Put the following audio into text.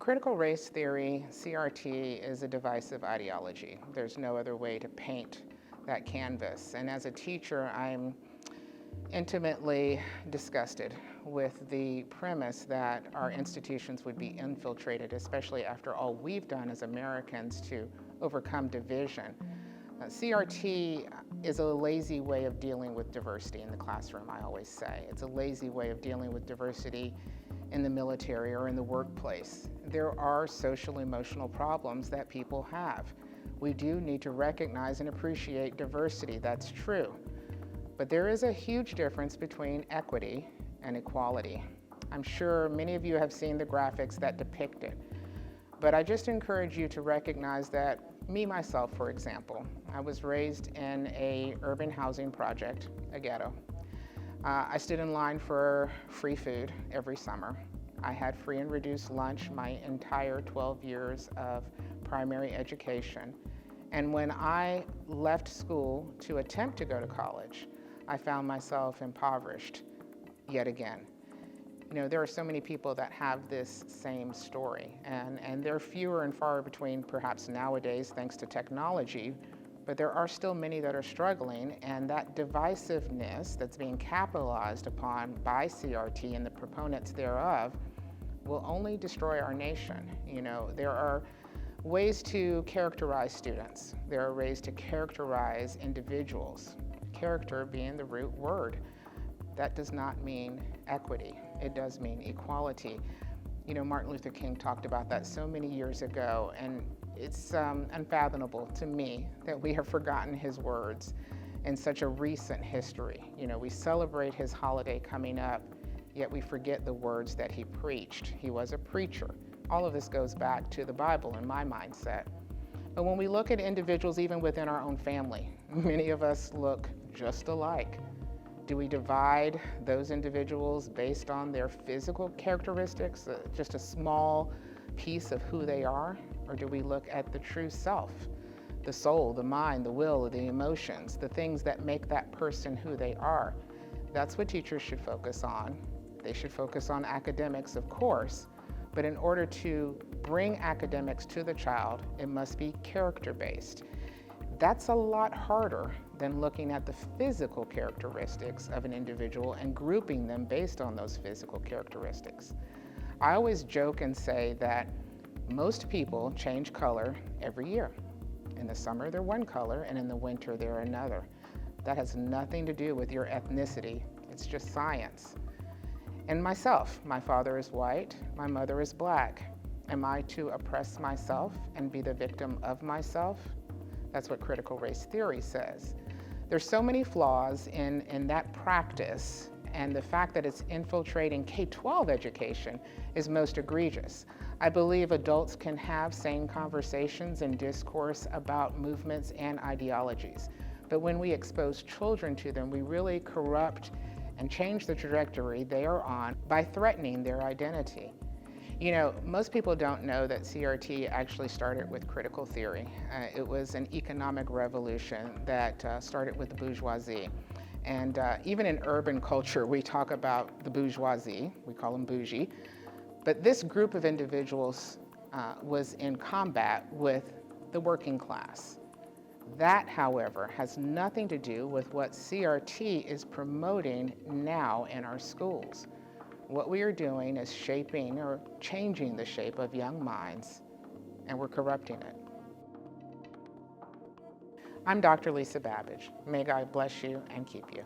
critical race theory, CRT, is a divisive ideology. There's no other way to paint that canvas. And as a teacher, I'm intimately disgusted with the premise that our institutions would be infiltrated, especially after all we've done as Americans to overcome division. CRT is a lazy way of dealing with diversity in the classroom, I always say. It's a lazy way of dealing with diversity in the military or in the workplace. There are social emotional problems that people have. We do need to recognize and appreciate diversity, that's true. But there is a huge difference between equity and equality. I'm sure many of you have seen the graphics that depict it. But I just encourage you to recognize that myself, for example, I was raised in an urban housing project, a ghetto. I stood in line for free food every summer. I had free and reduced lunch my entire 12 years of primary education. And when I left school to attempt to go to college, I found myself impoverished yet again. You know, there are so many people that have this same story, and they're fewer and far between perhaps nowadays thanks to technology, but there are still many that are struggling, and that divisiveness that's being capitalized upon by CRT and the proponents thereof will only destroy our nation. You know, there are ways to characterize students. There are ways to characterize individuals, character being the root word. That does not mean equity. It does mean equality. You know, Martin Luther King talked about that so many years ago, and it's unfathomable to me that we have forgotten his words in such a recent history. You know, we celebrate his holiday coming up, yet we forget the words that he preached. He was a preacher. All of this goes back to the Bible in my mindset. But when we look at individuals, even within our own family, many of us look just alike. Do we divide those individuals based on their physical characteristics, just a small piece of who they are? Or do we look at the true self, the soul, the mind, the will, the emotions, the things that make that person who they are? That's what teachers should focus on. They should focus on academics, of course, but in order to bring academics to the child, it must be character-based. That's a lot harder than looking at the physical characteristics of an individual and grouping them based on those physical characteristics. I always joke and say that most people change color every year. In the summer, they're one color, and in the winter, they're another. That has nothing to do with your ethnicity. It's just science. And myself, my father is white, my mother is black. Am I to oppress myself and be the victim of myself? That's what critical race theory says. There's so many flaws in that practice, and the fact that it's infiltrating K-12 education is most egregious. I believe adults can have sane conversations and discourse about movements and ideologies, but when we expose children to them, we really corrupt and change the trajectory they are on by threatening their identity. You know, most people don't know that CRT actually started with critical theory. It was an economic revolution that started with the bourgeoisie. And even in urban culture, we talk about the bourgeoisie, we call them bougie. But this group of individuals was in combat with the working class. That, however, has nothing to do with what CRT is promoting now in our schools. What we are doing is shaping or changing the shape of young minds, and we're corrupting it. I'm Dr. Lisa Babbage. May God bless you and keep you.